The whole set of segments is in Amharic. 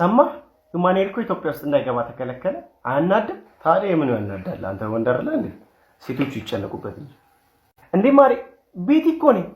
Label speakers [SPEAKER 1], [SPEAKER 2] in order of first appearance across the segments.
[SPEAKER 1] ሰማ ማኔር እኮ ኢትዮጵያ ውስጥ እንዳይገባ ተከለከለ። አናድም ታዲያ ምን ያናዳል? አንተ ወንደር ላይ እንዴ ሴቶቹ ይጨነቁበት እንዴ ማሪ ቤት እኮ ነው።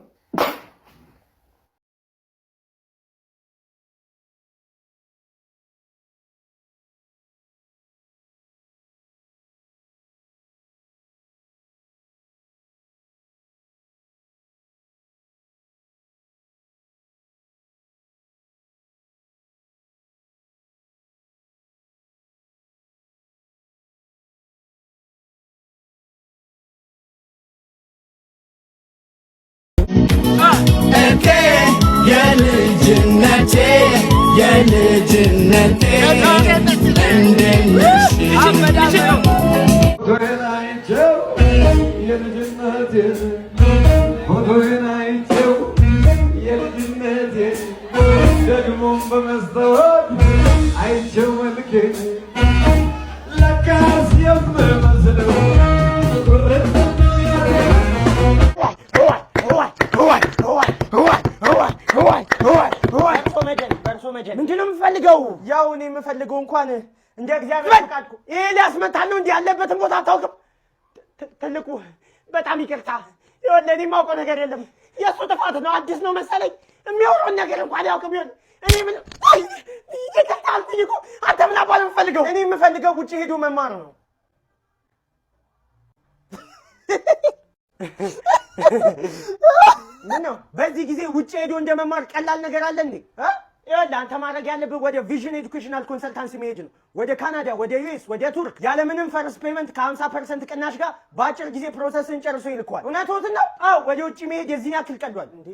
[SPEAKER 2] የልጅነቴ ደግሞም በመስታወት አይቼው መልኬ ለካስ የምመስለው
[SPEAKER 3] ምንድነው የምፈልገው? ያው እኔ የምፈልገው እንኳን እንደ እግዚአብሔር ፈቃድኩ ይሄ ሊያስመታል ነው። እንዲህ ያለበትን ቦታ አታውቅም። ትልቁ በጣም ይቅርታ። ይኸውልህ እኔ የማውቀው ነገር የለም። የእሱ ጥፋት ነው። አዲስ ነው መሰለኝ። የሚያወራውን ነገር እንኳን ያውቅም ይሆን። እኔ ምን ይቅርታ አልኩኝ እኮ። አንተ ምን አባል የምፈልገው? እኔ የምፈልገው ውጭ ሄዶ መማር ነው። ምን ነው በዚህ ጊዜ ውጭ ሄዶ እንደመማር ቀላል ነገር አለ እንዴ? ይኸውልህ አንተ ማድረግ ያለብህ ወደ ቪዥን ኤዱኬሽናል ኮንሰልታንሲ መሄድ ነው። ወደ ካናዳ፣ ወደ ዩኤስ፣ ወደ ቱርክ ያለምንም ፈርስት ፔመንት ከ50% ቅናሽ ጋር በአጭር ጊዜ ፕሮሰስን ጨርሶ ይልኳል። እውነትዎትን ነው? አዎ ወደ ውጭ መሄድ የዚህን ያክል ቀዷል እንዴ?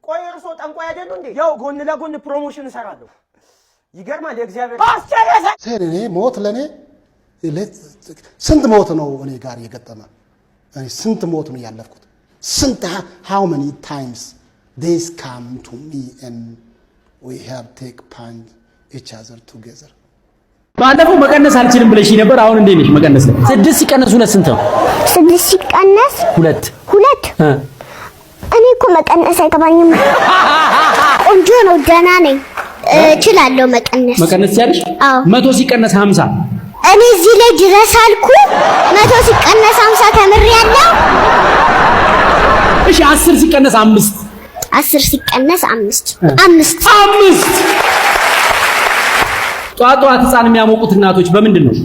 [SPEAKER 3] ቆይ እርስዎ ጠንቋይ አይደሉ እንዴ? ያው ጎን ለጎን ፕሮሞሽን እሰራለሁ። ይገርማል። የእግዚአብሔር አስጨረሰ።
[SPEAKER 4] እኔ ሞት ለኔ ስንት ሞት ነው እኔ ጋር የገጠመ? እኔ ስንት ሞት ነው ያለፍኩት? ስንት how many times this come to me and we have take punch each other together.
[SPEAKER 5] ባለፈው መቀነስ አልችልም ብለሽ ነበር። አሁን እንዴት ነሽ? መቀነስ ላይ 6 ሲቀነስ 2 ስንት ነው?
[SPEAKER 6] 6 ሲቀነስ 2 እኔ እኮ መቀነስ አይገባኝም። ቆንጆ ነው፣ ደህና ነኝ፣ እችላለሁ መቀነስ።
[SPEAKER 5] መቀነስ ያለሽ? 100 ሲቀነስ 50
[SPEAKER 6] እኔ እዚህ ላይ ድረስ አልኩ። 100 ሲቀነስ 50 ተምሬያለሁ።
[SPEAKER 5] እሺ 10 ሲቀነስ 5
[SPEAKER 6] 10 ሲቀነስ 5
[SPEAKER 5] ጧት ህፃን የሚያሞቁት እናቶች በምንድን ነው?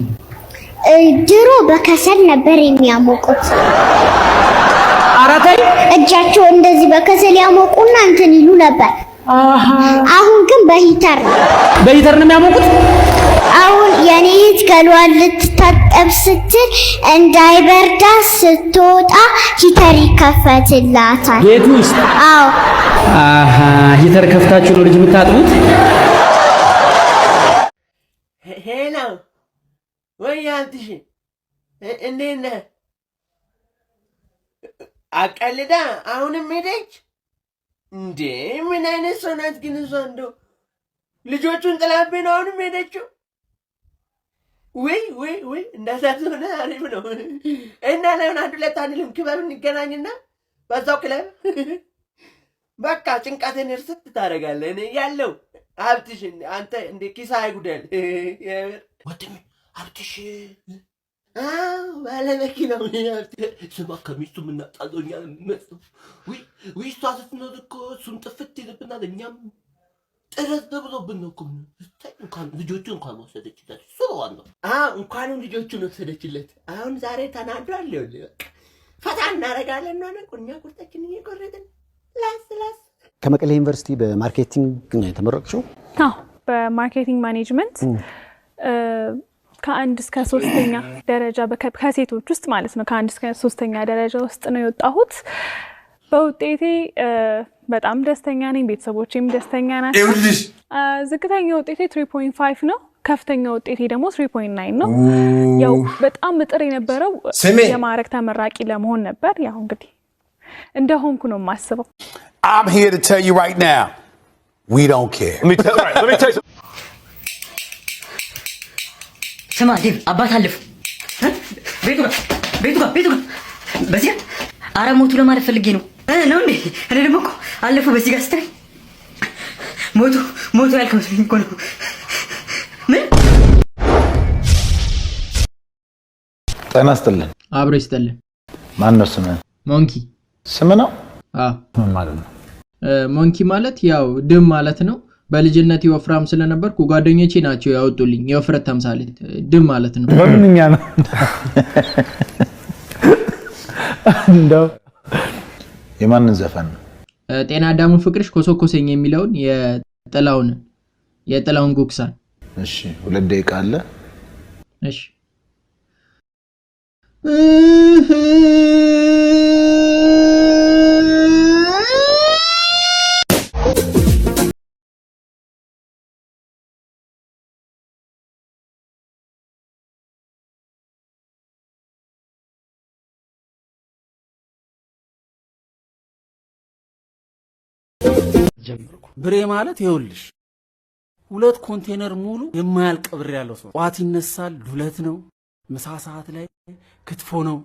[SPEAKER 6] ድሮ በከሰል ነበር የሚያሞቁት።
[SPEAKER 5] አራታይ
[SPEAKER 6] እጃቸው እንደዚህ በከሰል ያሞቁና እንትን ይሉ ነበር። አሁን ግን በሂተር ነው የሚያሞቁት። አሁን የኔ እህት ገሏን ልትታጠብ ስትል እንዳይበርዳ ስትወጣ ሂተር ይከፈትላታል።
[SPEAKER 5] ቤት ውስጥ?
[SPEAKER 6] አዎ።
[SPEAKER 5] ሂተር ከፍታችሁ ነው ልጅ የምታጥቡት?
[SPEAKER 3] ሄሎ ወይ አንትሽ እንዴት ነህ? አቀልዳ አሁንም ሄደች እንዴ? ምን አይነት ሰው ናት ግን እሷ? እንደው ልጆቹን ጥላብኝ ነው አሁንም ሄደችው? ወይ እንዳሳዝሆነ አሪፍ ነው። እና ለምን አንድ ሁለት አንልም? ክበብ እንገናኝና በዛው ክለብ በቃ ጭንቀትን እርስት ታደርጋለህ። እኔ ያለው ሀብትሽ አንተ እንደ ኪሳ አይጉደል ወንድሜ ሀብትሽ ባለመኪናው ስማ ከሚስቱ የምናጣዘኛል መስሎ እሷ ስትኖር እኮ እሱም ጥፍት ይልብናል። እኛም ጥረት ብሎብን ነው እኮ እንኳን ልጆቹ እንኳን ወሰደችለት። እሱ ነው ዋናው። እንኳንም ልጆቹን ወሰደችለት። አሁን ዛሬ ተናዷል። ይኸውልህ በቃ ፈታ እናደርጋለን ነው እኛ ቁርጣችን እየቆረጥን ላስ
[SPEAKER 7] ከመቀሌ ዩኒቨርሲቲ በማርኬቲንግ ነው የተመረቅሽው?
[SPEAKER 8] አዎ በማርኬቲንግ ማኔጅመንት ከአንድ እስከ 3ኛ ደረጃ ከሴቶች ውስጥ ማለት ነው። ከአንድ እስከ 3ኛ ደረጃ ውስጥ ነው የወጣሁት። በውጤቴ በጣም ደስተኛ ነኝ። ቤተሰቦቼም ደስተኛ ናቸው። ዝቅተኛ ውጤቴ 3.5 ነው። ከፍተኛ ውጤቴ ደግሞ 3.9 ነው። ያው በጣም ጥር የነበረው የማዕረግ ተመራቂ ለመሆን ነበር። ያው እንግዲህ እንደሆንኩ ነው የማስበው።
[SPEAKER 9] I'm here to tell you right now, we don't care. Let me tell you.
[SPEAKER 10] ስማ ዲብ አባት አለፉ። ቤቱ ጋር በዚህ ኧረ ሞቱ ለማለት ፈልጌ ነው እንዴ? እኔ ደግሞ እኮ አለፉ በዚህ ጋር ስትለኝ ሞቱ ያልከው መስሎኝ እኮ ነው።
[SPEAKER 11] ጤና ይስጥልኝ።
[SPEAKER 5] አብሮ ይስጥልኝ።
[SPEAKER 11] ማን ነው ስምህ?
[SPEAKER 5] ሞንኪ።
[SPEAKER 11] ስም ነው?
[SPEAKER 5] አዎ።
[SPEAKER 11] ምን ማለት ነው?
[SPEAKER 5] ሞንኪ ማለት ያው ድም ማለት ነው። በልጅነት ወፍራም ስለነበርኩ ጓደኞቼ ናቸው ያወጡልኝ የወፍረት ተምሳሌት ድም ማለት ነው።
[SPEAKER 11] በምንኛ ነው? እንደው የማንን ዘፈን ነው?
[SPEAKER 5] ጤና አዳሙ ፍቅርሽ ኮሶኮሰኝ የሚለውን የጥላውን ጉክሳን።
[SPEAKER 11] እሺ 2 ደቂቃ አለ።
[SPEAKER 5] እሺ
[SPEAKER 12] ጀምርኩ ብሬ ማለት ይኸውልሽ 2 ኮንቴነር ሙሉ የማያልቅ ብር ያለው ሰው ጧት ይነሳል፣ ዱለት ነው፣ ምሳ ሰዓት ላይ ክትፎ ነው፣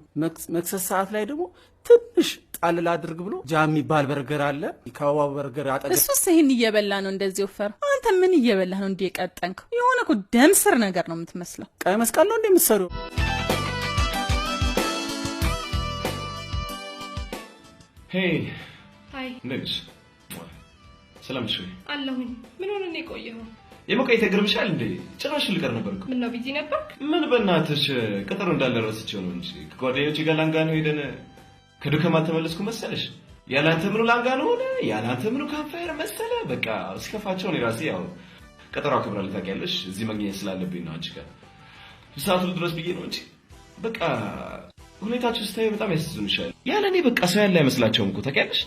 [SPEAKER 12] መክሰስ ሰዓት ላይ ደግሞ ትንሽ ጣልል አድርግ ብሎ ጃሚ ባል በርገር አለ። ከዋው በርገር አጠገብ
[SPEAKER 13] እሱስ ይሄን እየበላ ነው እንደዚህ ወፈር። አንተ ምን እየበላ ነው እንዴ ቀጠንክ? የሆነ እኮ ደም ስር ነገር ነው የምትመስለው።
[SPEAKER 12] ቀይ መስቀል ነው እንዴ የምትሰሪው?
[SPEAKER 14] ሄይ
[SPEAKER 15] ሃይ
[SPEAKER 14] ነግስ ሰላም ሹይ
[SPEAKER 15] አለሁኝ። ምን ሆነ ነው የቆየው?
[SPEAKER 14] የሞቀይተ ግርምሻል እንዴ? ጭራሽ ልቀር ነበርኩ።
[SPEAKER 15] ምን ነው ቢዚ ነበርክ?
[SPEAKER 14] ምን በእናትሽ ቀጠሮ እንዳልደረስችው ነው እንጂ ከጓደኞቼ ጋር ላንጋኖ ሄደን ከዱከማ ተመለስኩ መሰለሽ። ያላንተ ምኑ ላንጋኖ ሆነ፣ ያላንተ ምኑ ካምፓየር መሰለ። በቃ ሲከፋቸው ነው ራሴ ያው ቀጠሮ አክብራለሁ ታውቂያለሽ። እዚህ መገኘት ስላለብኝ ነው አንቺ ጋር ሰዓቱ ድረስ ብዬ ነው እንጂ በቃ ሁኔታችሁ ስታይ በጣም ያስዙንሻል። ያለኔ በቃ ሰው ያለ አይመስላቸውም እኮ ታውቂያለሽ።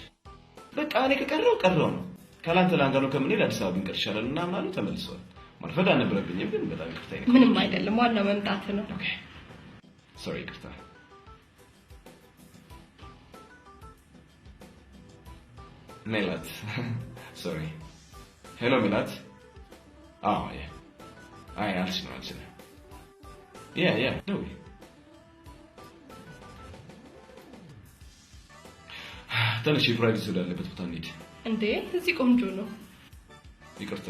[SPEAKER 14] በቃ እኔ ከቀረው ነው ካላንተ ላንጋኖ ከምንሄድ አዲስ አበባ ብንቀር ይሻላል እና ምናሉ ተመልሰዋል። ማርፈድ አልነበረብኝም ግን በጣም ይቅርታ።
[SPEAKER 15] ምንም አይደለም፣ ዋናው መምጣት ነው።
[SPEAKER 14] ኦኬ ሶሪ ይቅርታ። ሜላት ሶሪ ሄሎ ሜላት ያ አይ አልችልም ያ ደውይ ትንሽ ፕራይቬሲ ወዳለበት ቦታ እንሂድ።
[SPEAKER 15] እንዴ እዚህ ቆንጆ ነው።
[SPEAKER 14] ይቅርታ።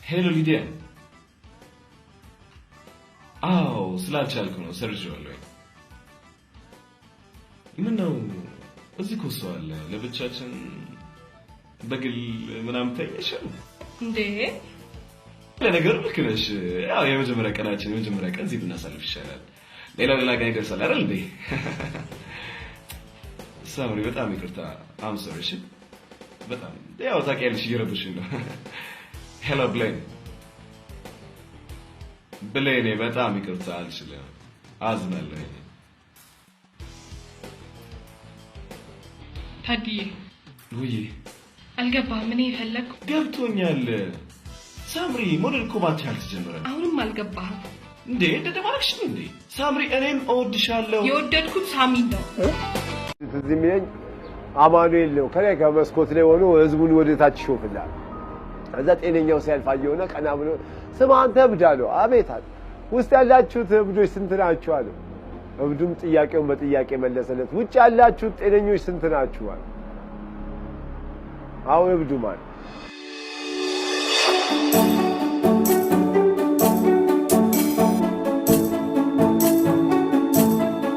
[SPEAKER 14] ሄሎ ሊዲያ። አዎ ስላልቻልኩ ነው ሰርዤዋለሁ። ምን ነው እዚህ እኮ ሰው አለ ለብቻችን በግል ምናምን ታይሻል
[SPEAKER 15] እንዴ?
[SPEAKER 14] ለነገሩ ልክ ነሽ። ያው የመጀመሪያ ቀን እዚህ ብናሳልፍ ይሻላል። ሌላ ቀን ይደርሳል አይደል እንዴ? ሳምሪ በጣም ይቅርታ። አም ሶሪ እሺ። በጣም ያው ታውቂያለሽ እየረበሽኝ ነው። ሄሎ ብሌኔ በጣም ይቅርታ አልችልም። አዝናለሁ።
[SPEAKER 15] ታዲዬ
[SPEAKER 14] ውይ
[SPEAKER 15] አልገባህም? ምን ይፈልግ?
[SPEAKER 14] ገብቶኛል። ሳምሪ ሞዴል እኮ ባንቺ አልተጀመረም።
[SPEAKER 15] አሁንም አልገባህም
[SPEAKER 14] እንዴ? እንደደማክሽ እንዴ? ሳምሪ እኔም እወድሻለሁ።
[SPEAKER 15] የወደድኩት ሳሚ ነው።
[SPEAKER 2] ትዝ የሚለኝ አማኑኤል ነው። ከላይ ከመስኮት ላይ ሆኖ ህዝቡን ወደ ታች ይሾፍላል። ከዛ ጤነኛው ሲያልፍ አየውና ቀና ብሎ ስማ አንተ እብድ አለው። አቤት አለ። ውስጥ ያላችሁት እብዶች ስንት ናችሁ አለ። እብዱም ጥያቄውን በጥያቄ መለሰለት። ውጭ ያላችሁት ጤነኞች ስንት ናችሁ አለ። አሁን እብዱ ማለት